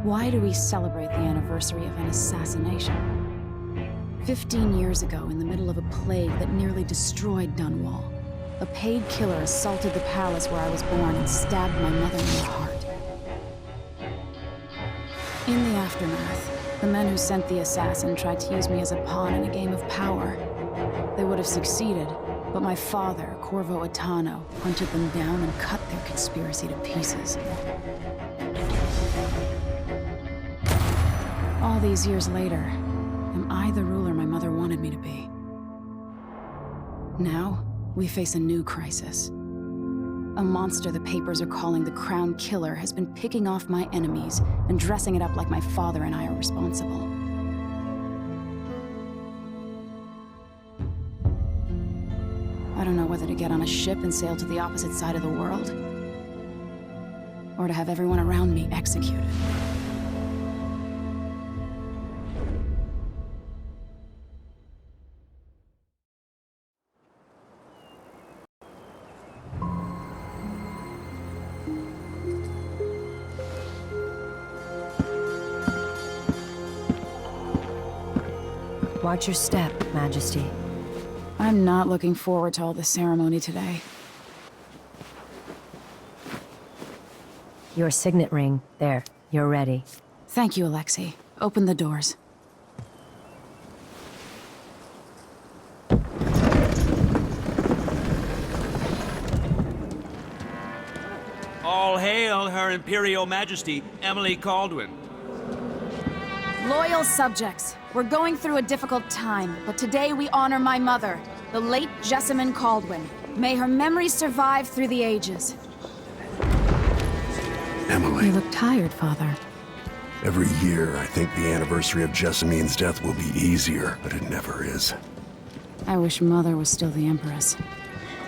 Why do we celebrate the anniversary of an assassination? 15 years ago, in the middle of a plague that nearly destroyed Dunwall, a paid killer assaulted the palace where I was born and stabbed my mother in the heart. In the aftermath, the men who sent the assassin tried to use me as a pawn in a game of power. They would have succeeded, but my father, Corvo Attano, hunted them down and cut their conspiracy to pieces. All these years later, am I the ruler my mother wanted me to be? Now, we face a new crisis. A monster the papers are calling the Crown Killer has been picking off my enemies and dressing it up like my father and I are responsible. I don't know whether to get on a ship and sail to the opposite side of the world, or to have everyone around me executed. Watch your step, Majesty. I'm not looking forward to all the ceremony today. Your signet ring. There. You're ready. Thank you, Alexei. Open the doors. All hail Her Imperial Majesty, Emily Kaldwin. Loyal subjects, we're going through a difficult time, but today we honor my mother, the late Jessamine Kaldwin. May her memory survive through the ages. Emily. You look tired, Father. Every year, I think the anniversary of Jessamine's death will be easier, but it never is. I wish Mother was still the Empress.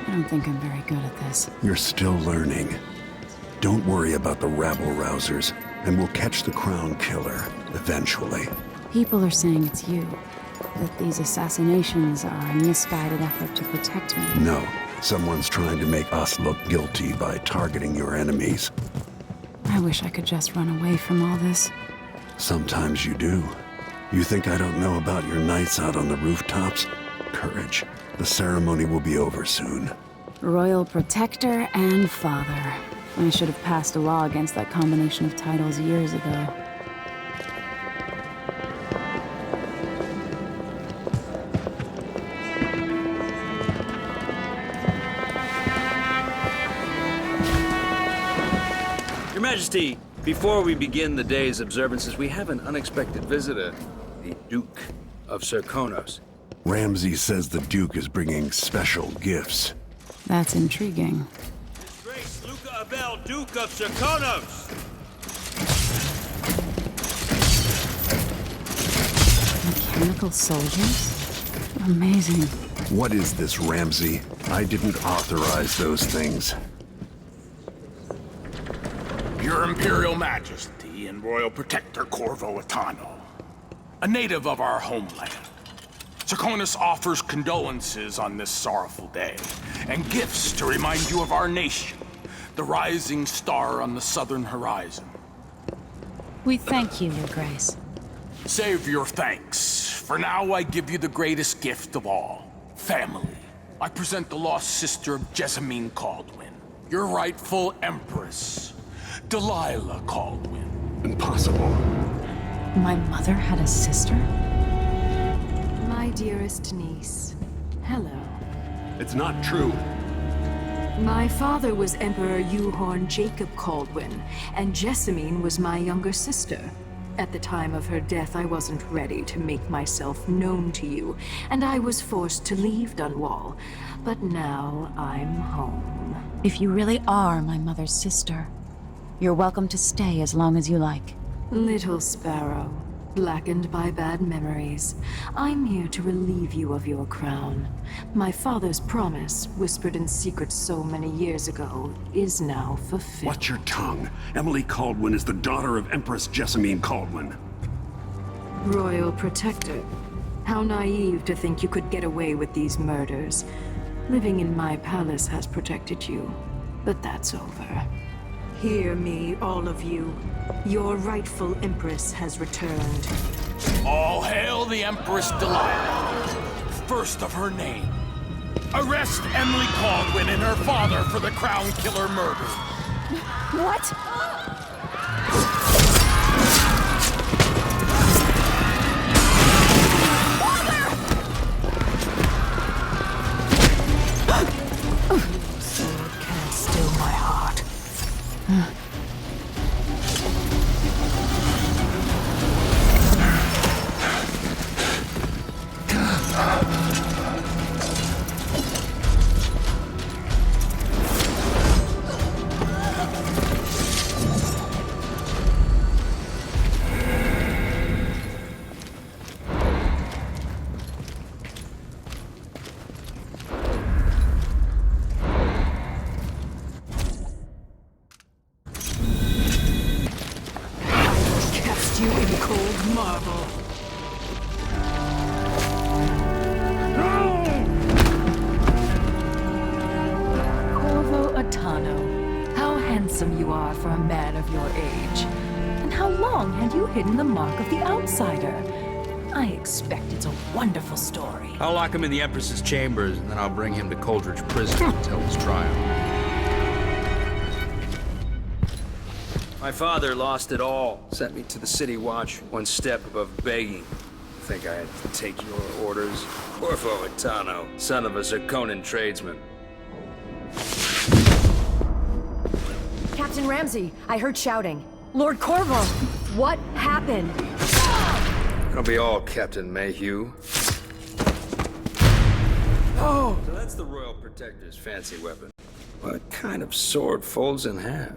I don't think I'm very good at this. You're still learning. Don't worry about the rabble-rousers, and we'll catch the Crown Killer, eventually. People are saying it's you. That these assassinations are a misguided effort to protect me. No. Someone's trying to make us look guilty by targeting your enemies. I wish I could just run away from all this. Sometimes you do. You think I don't know about your nights out on the rooftops? Courage. The ceremony will be over soon. Royal Protector and Father. I should have passed a law against that combination of titles years ago. Your Majesty, before we begin the day's observances, we have an unexpected visitor, the Duke of Serkonos. Ramsay says the Duke is bringing special gifts. That's intriguing. His Grace Luca Abel, Duke of Serkonos! Mechanical soldiers? Amazing. What is this, Ramsay? I didn't authorize those things. Your Imperial Majesty and Royal Protector Corvo Attano, a native of our homeland. Serkonos offers condolences on this sorrowful day, and gifts to remind you of our nation, the rising star on the southern horizon. We thank you, Your Grace. Save your thanks. For now, I give you the greatest gift of all, family. I present the lost sister of Jessamine Kaldwin, your rightful Empress, Delilah Kaldwin. Impossible. My mother had a sister? My dearest niece, hello. It's not true. My father was Emperor Yuhorn Jacob Kaldwin, and Jessamine was my younger sister. At the time of her death, I wasn't ready to make myself known to you, and I was forced to leave Dunwall. But now I'm home. If you really are my mother's sister, you're welcome to stay as long as you like. Little sparrow, blackened by bad memories, I'm here to relieve you of your crown. My father's promise, whispered in secret so many years ago, is now fulfilled. Watch your tongue. Emily Kaldwin is the daughter of Empress Jessamine Kaldwin. Royal Protector, how naive to think you could get away with these murders. Living in my palace has protected you, but that's over. Hear me, all of you. Your rightful Empress has returned. All hail the Empress Delilah, first of her name. Arrest Emily Caldwin and her father for the Crown Killer murder. What? Sword can't still my heart. Cast you in cold marble. Corvo Attano, how handsome you are for a man of your age. And how long had you hidden the mark of the outsider? I expect it's a wonderful story. I'll lock him in the Empress's chambers, and then I'll bring him to Coldridge Prison to tell his trial. My father lost it all. Sent me to the City Watch, one step above begging. Think I had to take your orders? Corvo Attano, son of a Zirconan tradesman. Captain Ramsey, I heard shouting. Lord Corvo, what happened? It'll be all Captain Mayhew. Oh! So that's the Royal Protector's fancy weapon. What kind of sword folds in half?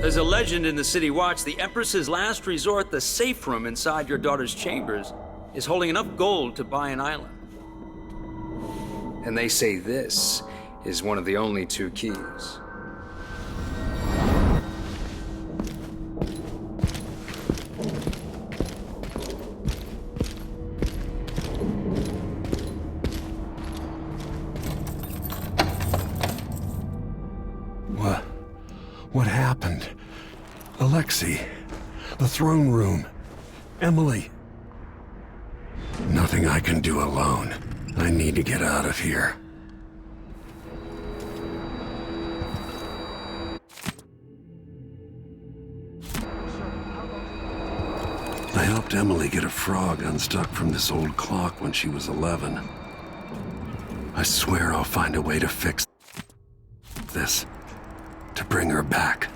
There's a legend in the City Watch, the Empress's last resort, the safe room inside your daughter's chambers, is holding enough gold to buy an island. And they say this is one of the only two keys. What happened? Alexei, the throne room, Emily. Nothing I can do alone. I need to get out of here. I helped Emily get a frog unstuck from this old clock when she was 11. I swear I'll find a way to fix this. To bring her back.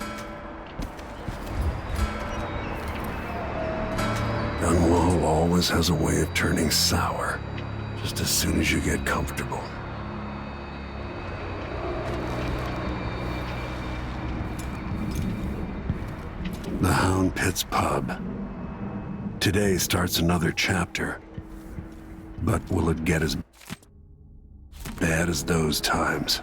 Dunwall always has a way of turning sour, just as soon as you get comfortable. The Hound Pit's pub. Today starts another chapter. But will it get as bad as those times?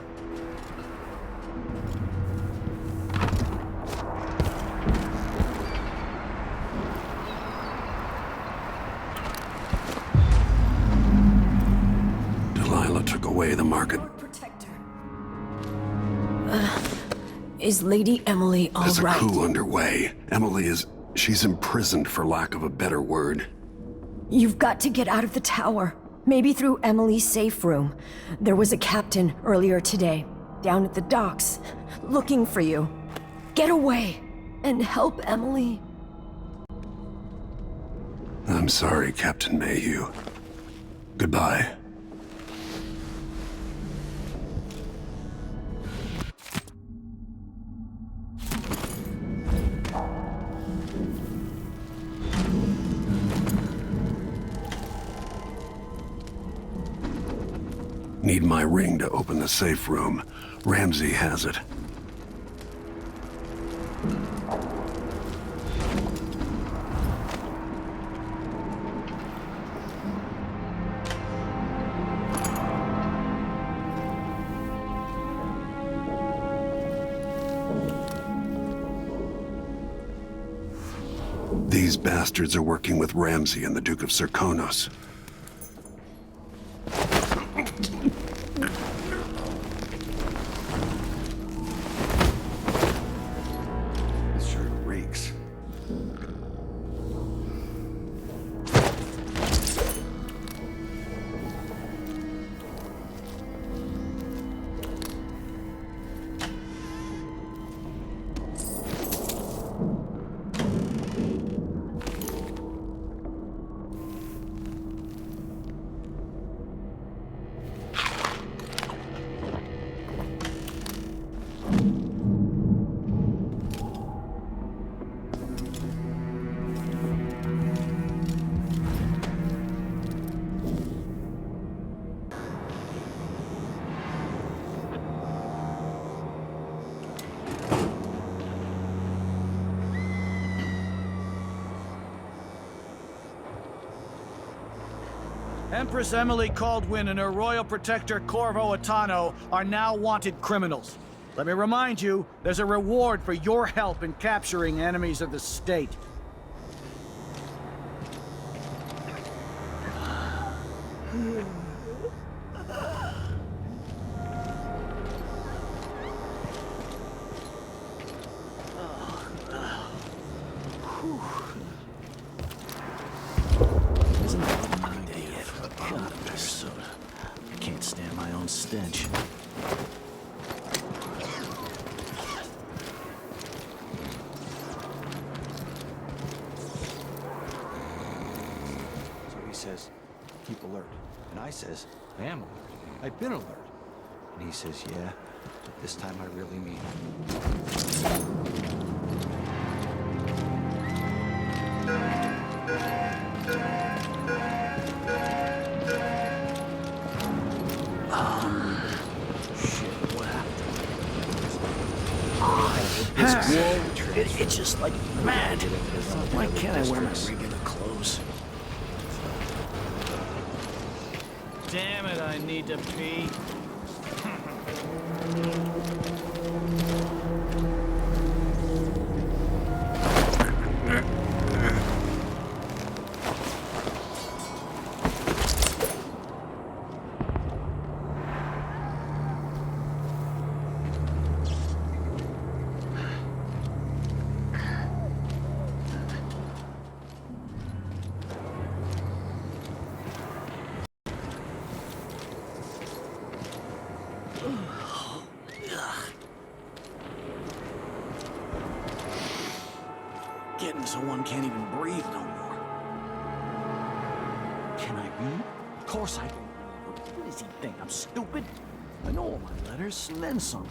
Took away the market. Protector. Is Lady Emily all There's right? a coup underway. She's imprisoned for lack of a better word. You've got to get out of the tower. Maybe through Emily's safe room. There was a captain earlier today, down at the docks, looking for you. Get away and help Emily. I'm sorry, Captain Mayhew. Goodbye. Need my ring to open the safe room. Ramsey has it. These bastards are working with Ramsay and the Duke of Serkonos. This sure reeks. Empress Emily Kaldwin and her royal protector Corvo Attano are now wanted criminals. Let me remind you, there's a reward for your help in capturing enemies of the state. I can't stand my own stench. So he says, keep alert. And I says, I am alert. I've been alert. And he says, yeah, but this time I really mean it. It's just like mad. Why can't I wear my regular clothes? Damn it, I need to pee. Getting so one can't even breathe no more. Can I read? Of course I can. What does he think? I'm stupid? I know all my letters, and then some.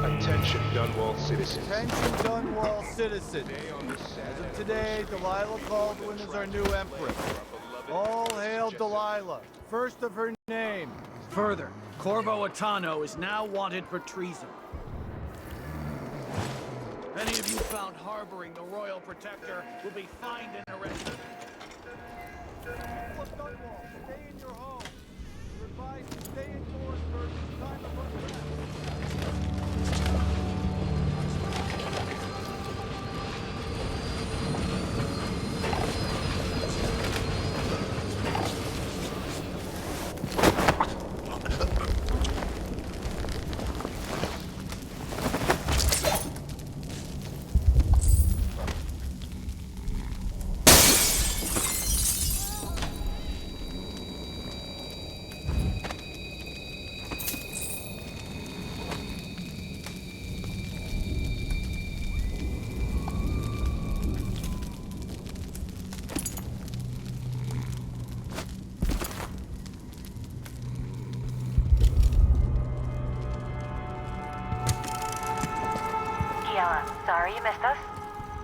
Attention, Dunwall citizens. Attention, Dunwall citizens. As of today, Delilah Kaldwin is our new empress. All hail Delilah, first of her name. Further, Corvo Attano is now wanted for treason. Any of you found harboring the royal protector will be fined and arrested. People of Dunwall, stay in your homes. You're advised to stay indoors for this time of unrest.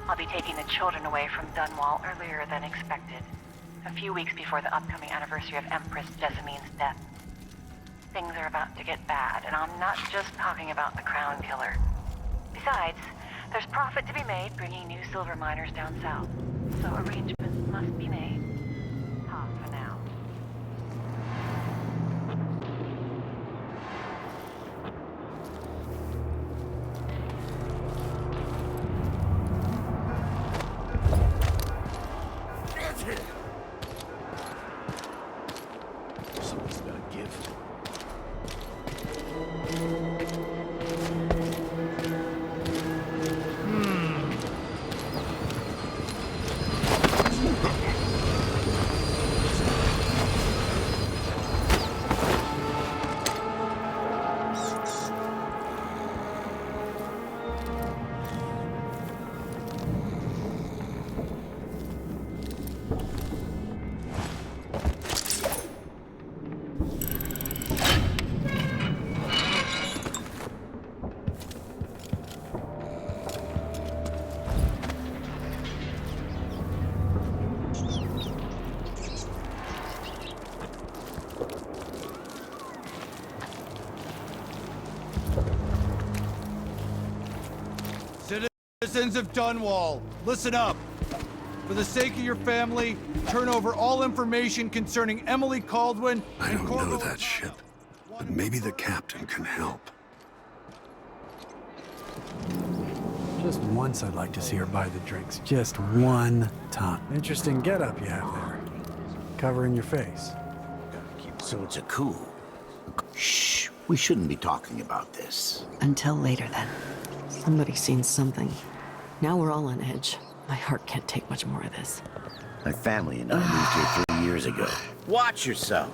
I'll be taking the children away from Dunwall earlier than expected. A few weeks before the upcoming anniversary of Empress Jessamine's death. Things are about to get bad, and I'm not just talking about the Crown Killer. Besides, there's profit to be made bringing new silver miners down south. So arrangements must be made. Talk for now. Something's gotta give. Citizens of Dunwall, listen up. For the sake of your family, turn over all information concerning Emily Kaldwin I and don't Corvo know that Attano. ship, but maybe the captain can help. Just once I'd like to see her buy the drinks. Just one time. Interesting getup you have there. Covering your face. So it's a coup. Shh, we shouldn't be talking about this. Until later, then. Somebody's seen something. Now we're all on edge. My heart can't take much more of this. My family and I moved here 3 years ago. Watch yourself.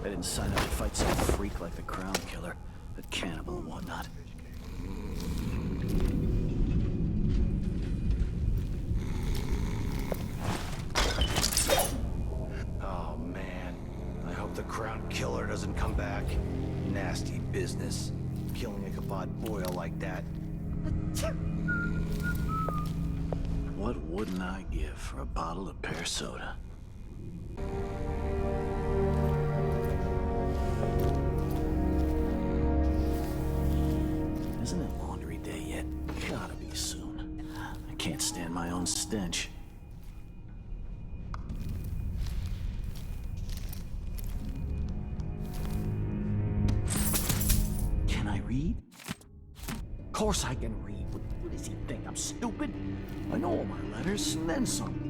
I didn't sign up to fight some freak like the Crown Killer, a cannibal and whatnot. Oh man, I hope the Crown Killer doesn't come back. Nasty business, killing a Kabod boil like that. What wouldn't I give for a bottle of pear soda? Isn't it laundry day yet? Gotta be soon. I can't stand my own stench. Can I read? Of course I can read. What does he think? I'm stupid? I know all my letters and then some.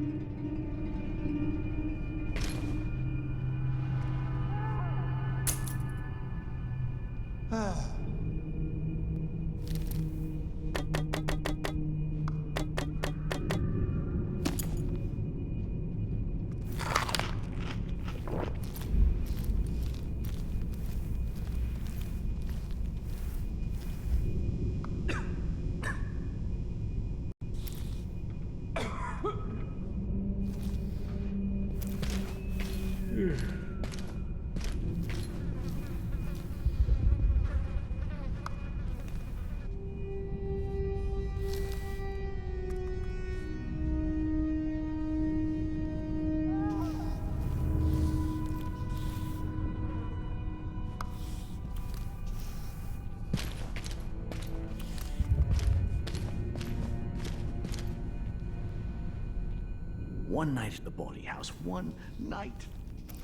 One night at the body house. One night.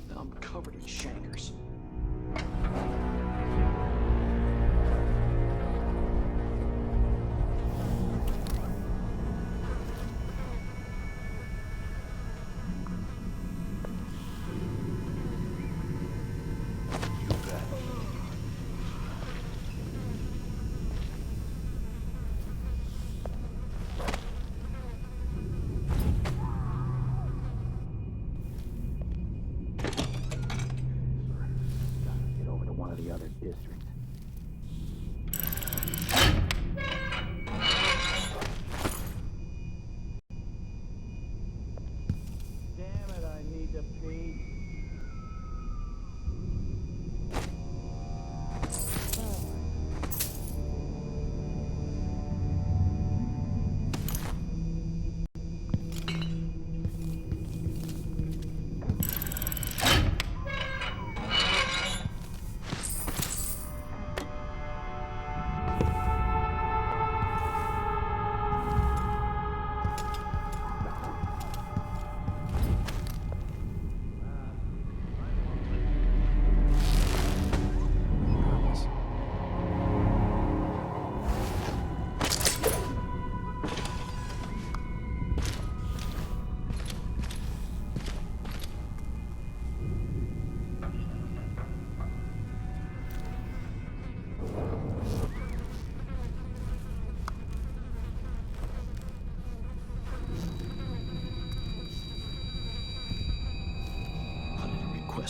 Now I'm covered in shankers.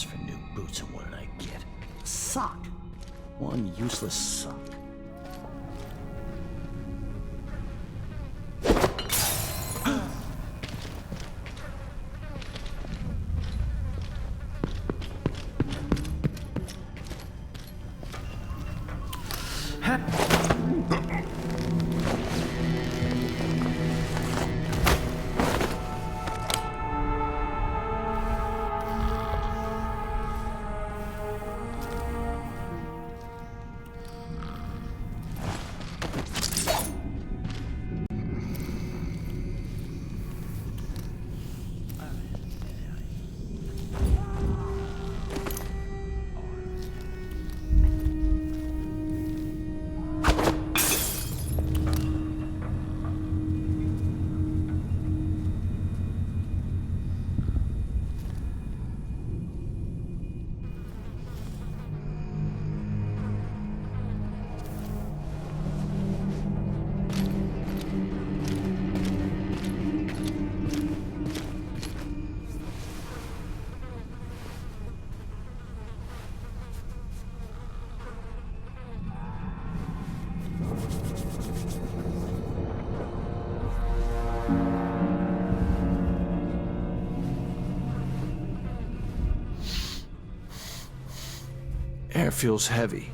For new boots, and what did I get? A sock. One useless sock. Air feels heavy.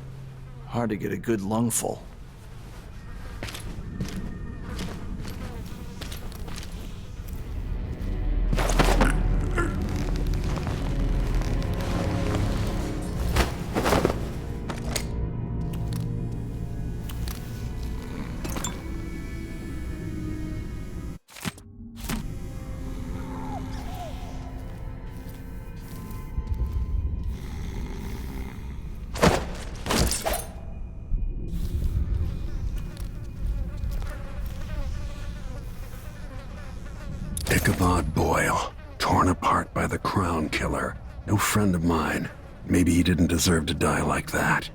Hard to get a good lungful. Ichabod Boyle, torn apart by the Crown Killer. No friend of mine. Maybe he didn't deserve to die like that.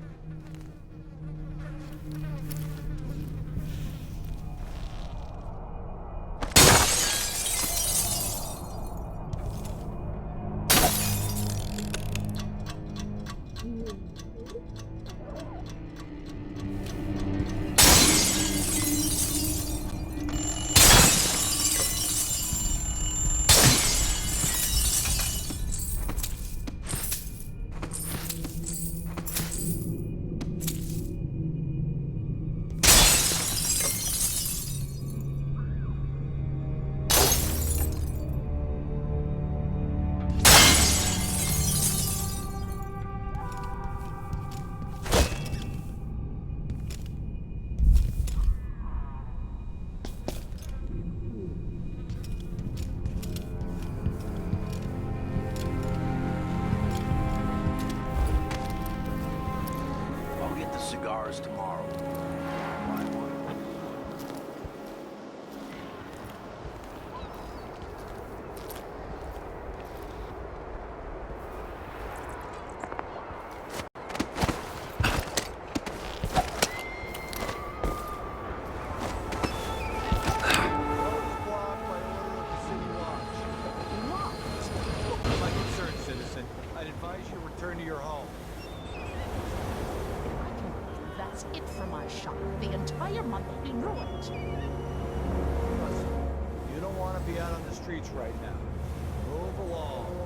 for my shop, the entire month will be ruined. Listen, you don't want to be out on the streets right now. Move along.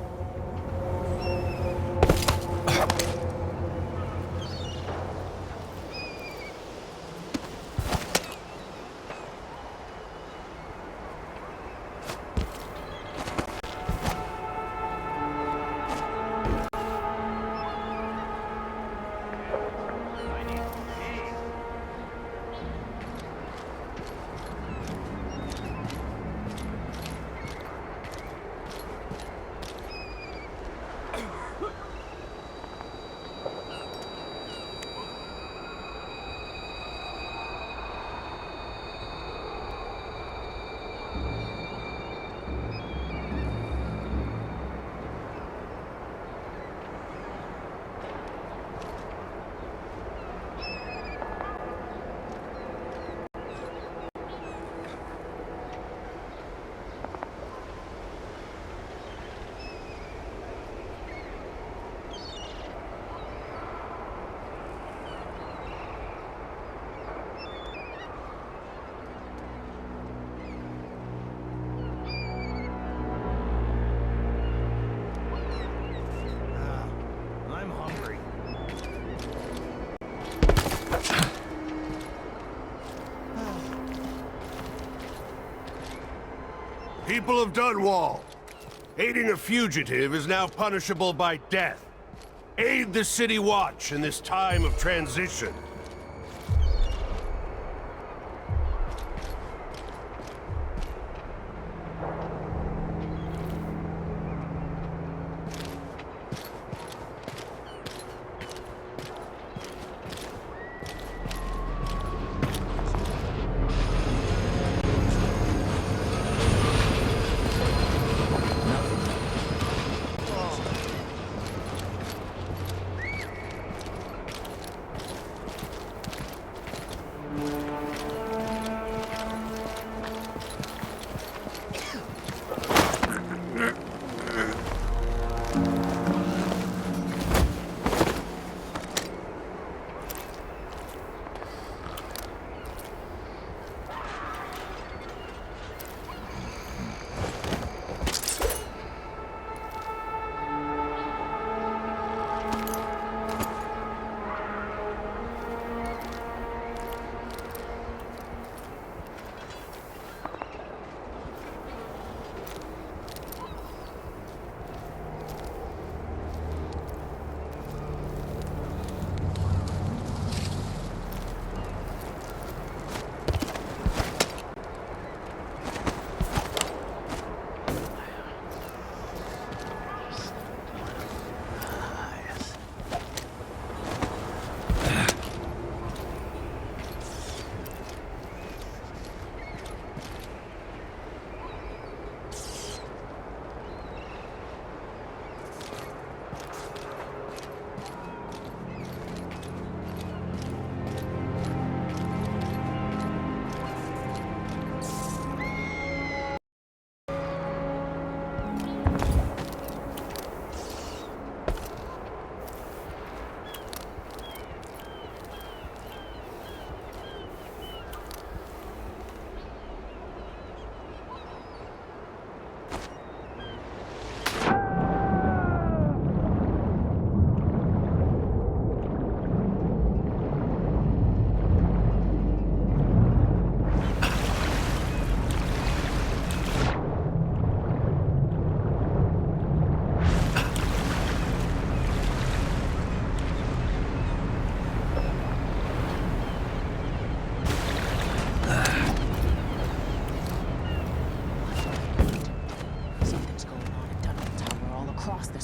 People of Dunwall, aiding a fugitive is now punishable by death. Aid the City Watch in this time of transition.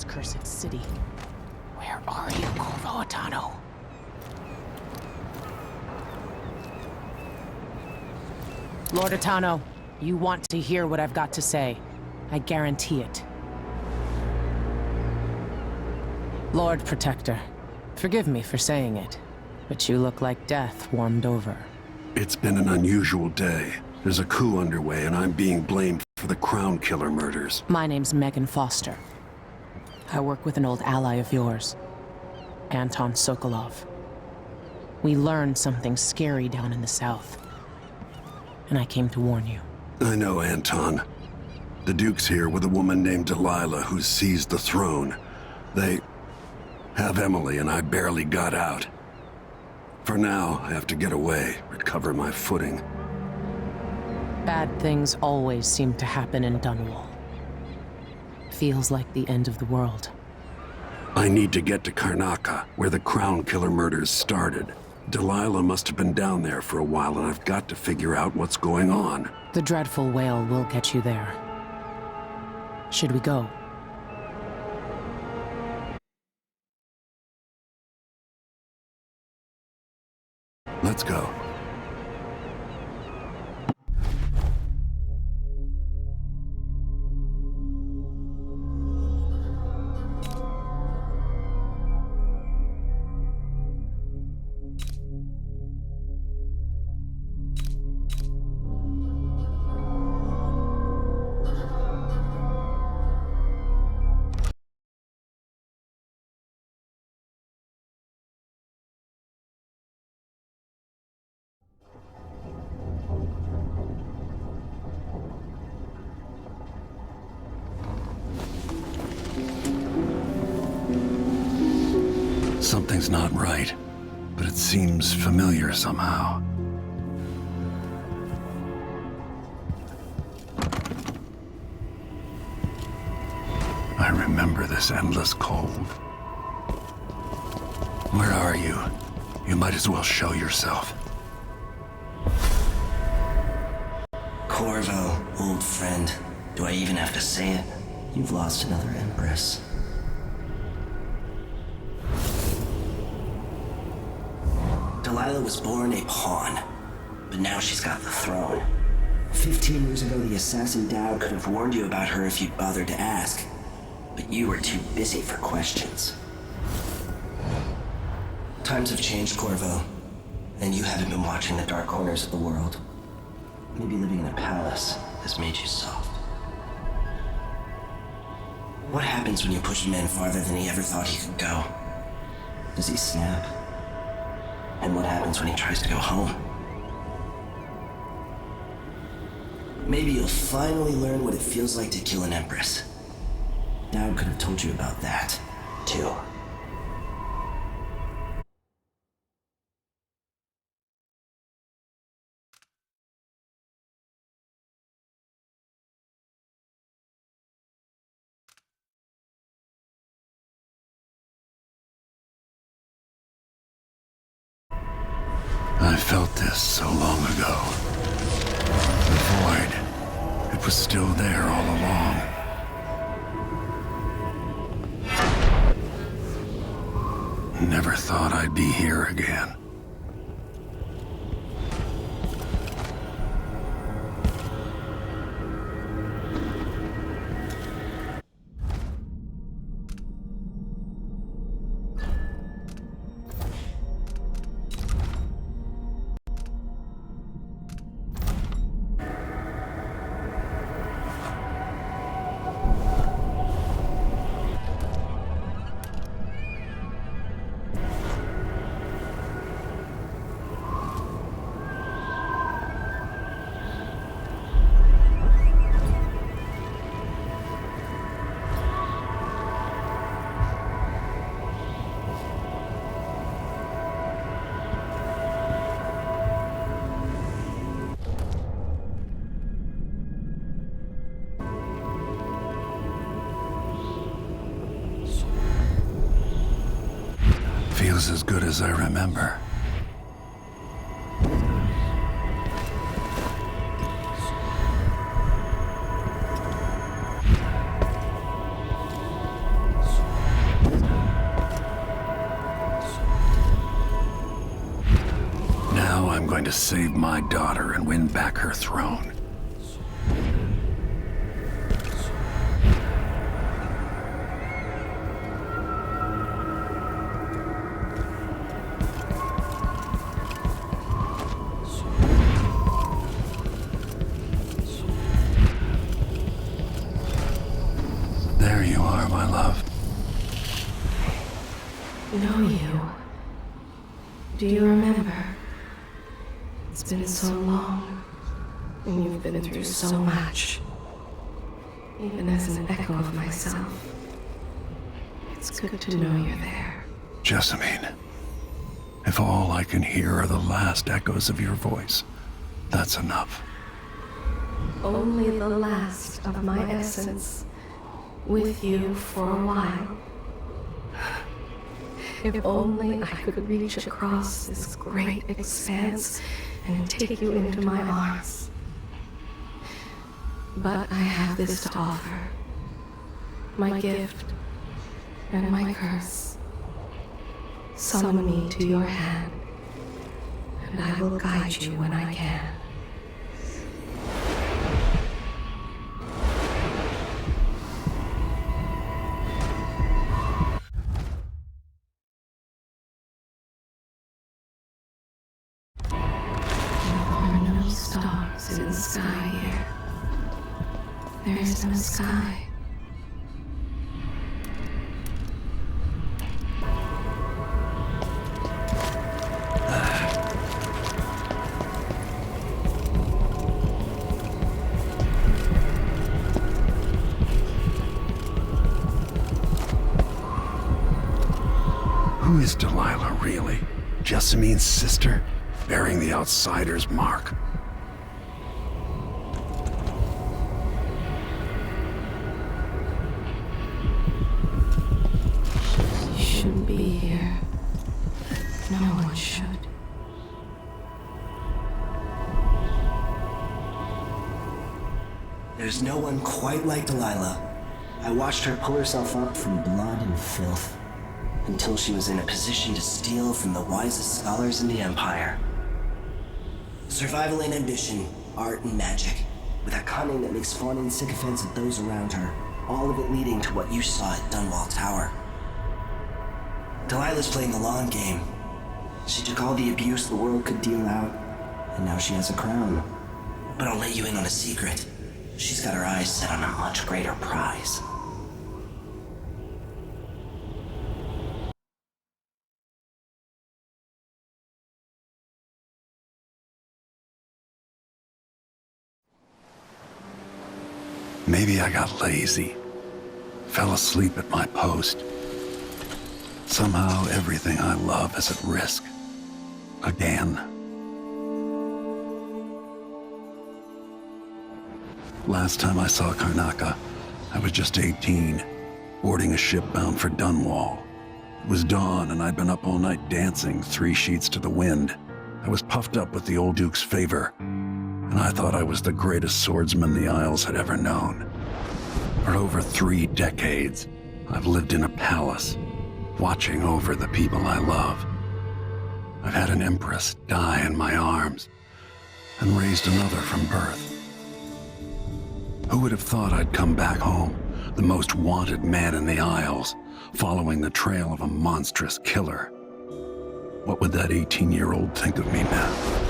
Cursed city. Where are you, Corvo Attano? Lord Attano, you want to hear what I've got to say. I guarantee it. Lord Protector, forgive me for saying it, but you look like death warmed over. It's been an unusual day. There's a coup underway, and I'm being blamed for the Crown Killer murders. My name's Megan Foster. I work with an old ally of yours, Anton Sokolov. We learned something scary down in the south. And I came to warn you. I know, Anton. The Duke's here with a woman named Delilah who's seized the throne. They have Emily, and I barely got out. For now, I have to get away, recover my footing. Bad things always seem to happen in Dunwall. Feels like the end of the world. I need to get to Karnaca, where the Crown Killer murders started. Delilah must have been down there for a while, and I've got to figure out what's going on. The dreadful whale will get you there. Should we go? Let's go. Something's not right, but it seems familiar somehow. I remember this endless cold. Where are you? You might as well show yourself. Corvo, old friend. Do I even have to say it? You've lost another Empress. Delilah was born a pawn, but now she's got the throne. 15 years ago, the assassin Dowd could have warned you about her if you'd bothered to ask, but you were too busy for questions. Times have changed, Corvo, and you haven't been watching the dark corners of the world. Maybe living in a palace has made you soft. What happens when you push a man farther than he ever thought he could go? Does he snap? And what happens when he tries to go home? Maybe you'll finally learn what it feels like to kill an Empress. Dowd could have told you about that, too. I felt this so long ago. The void. It was still there all along. Never thought I'd be here again. Feels as good as I remember. Now I'm going to save my daughter and win back her throne. There you are, my love. Know you? Do you remember? It's been so long, and you've been through so much. Even as an echo of myself, it's good to know you're there. Jessamine, if all I can hear are the last echoes of your voice, that's enough. Only the last of my essence, with you for a while. If only I could reach across this great expanse and take you into my arms. But I have this to offer. My gift and my curse. Summon me to your hand, and I will guide you when I can. Stars in the sky here. There is no sky. Who is Delilah, really? Jessamine's sister? Bearing the outsider's mark. You shouldn't be here. No one should. There's no one quite like Delilah. I watched her pull herself up from blood and filth until she was in a position to steal from the wisest scholars in the Empire. Survival and ambition, art and magic, with a cunning that makes fun and sycophants of those around her, all of it leading to what you saw at Dunwall Tower. Delilah's playing the long game. She took all the abuse the world could deal out, and now she has a crown. But I'll let you in on a secret. She's got her eyes set on a much greater prize. Maybe I got lazy. Fell asleep at my post. Somehow everything I love is at risk. Again. Last time I saw Karnaca, I was just 18, boarding a ship bound for Dunwall. It was dawn and I'd been up all night dancing 3 sheets to the wind. I was puffed up with the old Duke's favor, and I thought I was the greatest swordsman the Isles had ever known. For over 3 decades, I've lived in a palace, watching over the people I love. I've had an empress die in my arms, and raised another from birth. Who would have thought I'd come back home, the most wanted man in the Isles, following the trail of a monstrous killer? What would that 18-year-old think of me now?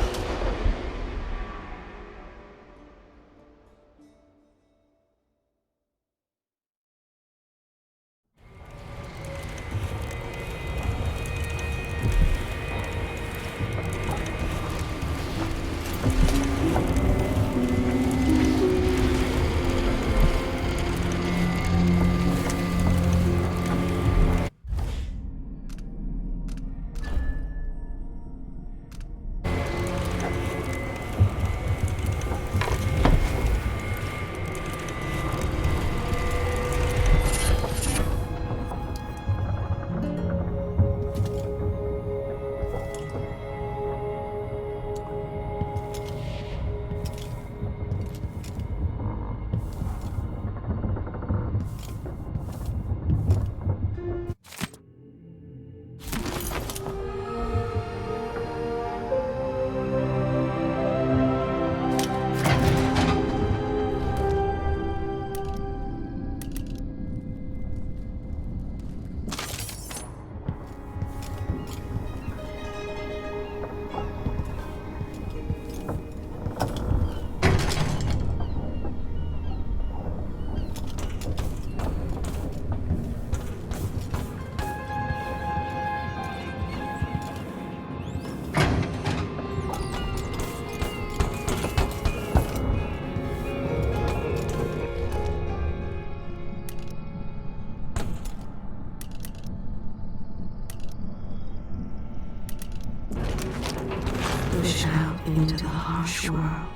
harsh world.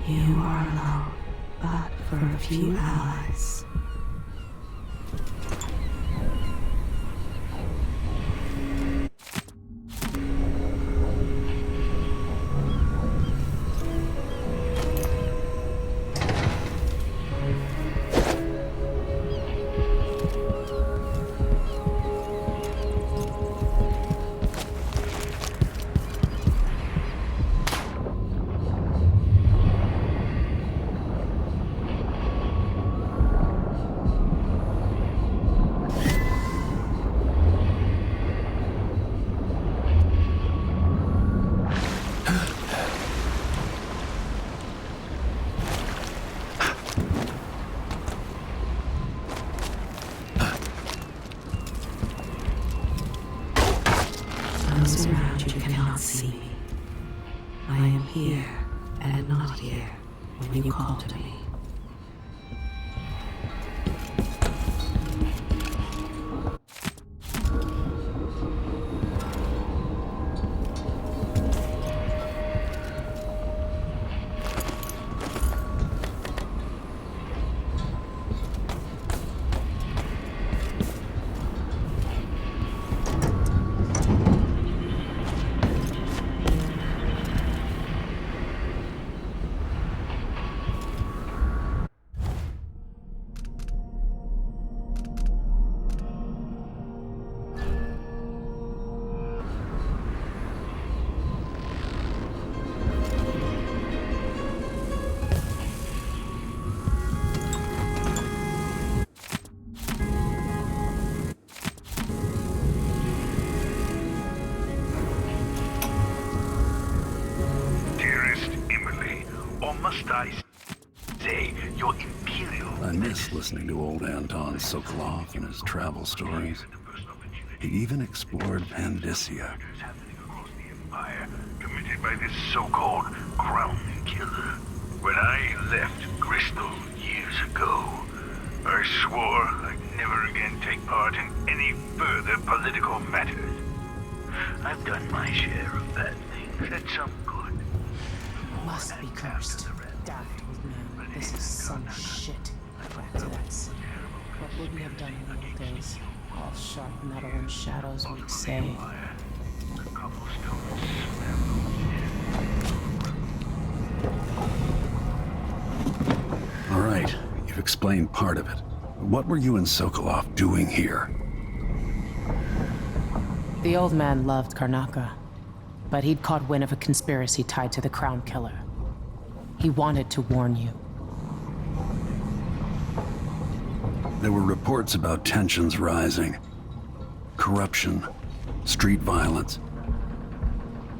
You are alone, but for a few allies. Those around you cannot see me. I am here and not here when you call to me. I miss listening to old Anton Sokolov and his travel stories. He even explored Pandysia. Committed by this so-called crown killer. When I left Bristol years ago, I swore I'd never again take part in any further political matters. I've done my share of bad things, and some good. Must be cursed. Daft old man. This is some shit. Back to that city. What would we have done in the old days? All sharp metal and shadows, we'd say. All right, you've explained part of it. What were you and Sokolov doing here? The old man loved Karnaca, but he'd caught wind of a conspiracy tied to the Crown Killer. He wanted to warn you. There were reports about tensions rising. Corruption, street violence.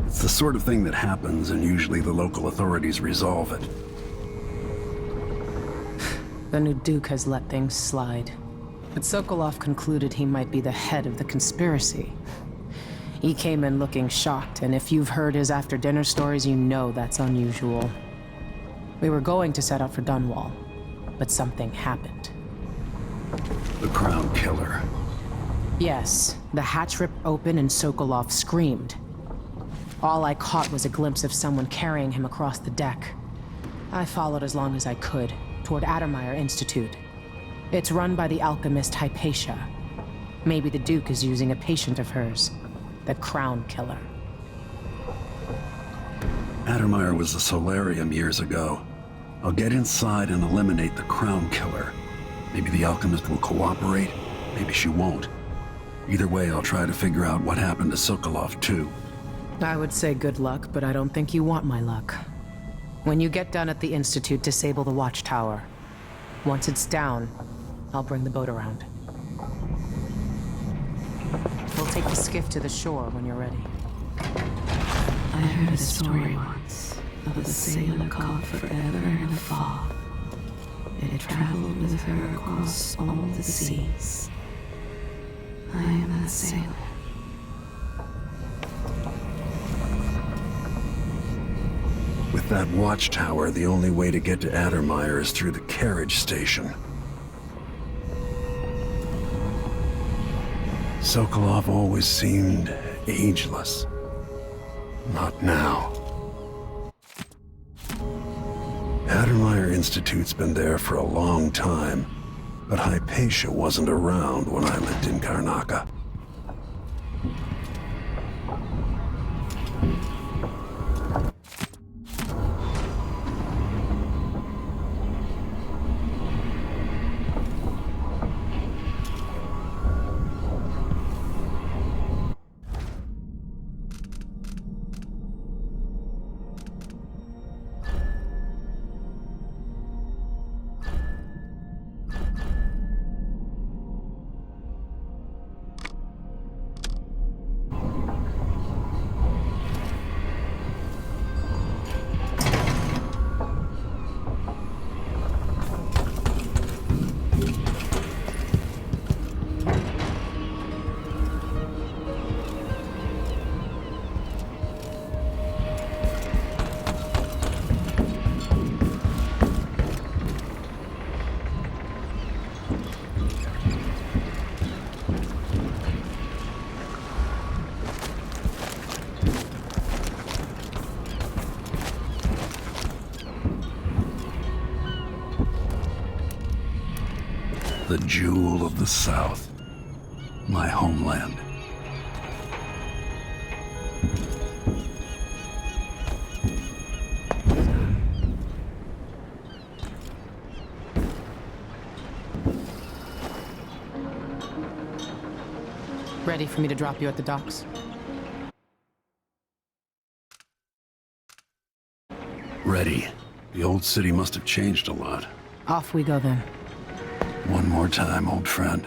It's the sort of thing that happens, and usually the local authorities resolve it. The new Duke has let things slide. But Sokolov concluded he might be the head of the conspiracy. He came in looking shocked, and if you've heard his after-dinner stories, you know that's unusual. We were going to set out for Dunwall, but something happened. The Crown Killer. Yes, the hatch ripped open and Sokolov screamed. All I caught was a glimpse of someone carrying him across the deck. I followed as long as I could, toward Addermeyer Institute. It's run by the alchemist Hypatia. Maybe the Duke is using a patient of hers, the Crown Killer. Addermeyer was a solarium years ago. I'll get inside and eliminate the Crown Killer. Maybe the alchemist will cooperate, maybe she won't. Either way, I'll try to figure out what happened to Sokolov, too. I would say good luck, but I don't think you want my luck. When you get done at the Institute, disable the watchtower. Once it's down, I'll bring the boat around. We'll take the skiff to the shore when you're ready. I heard a story once of a sailor caught forever in a fog. It traveled with her across all the seas. I am that sailor. With that watchtower, the only way to get to Addermeyer is through the carriage station. Sokolov always seemed ageless. Not now. Hattermeyer Institute's been there for a long time, but Hypatia wasn't around when I lived in Karnaca. The jewel of the South. My homeland. Ready for me to drop you at the docks? Ready. The old city must have changed a lot. Off we go then. One more time, old friend.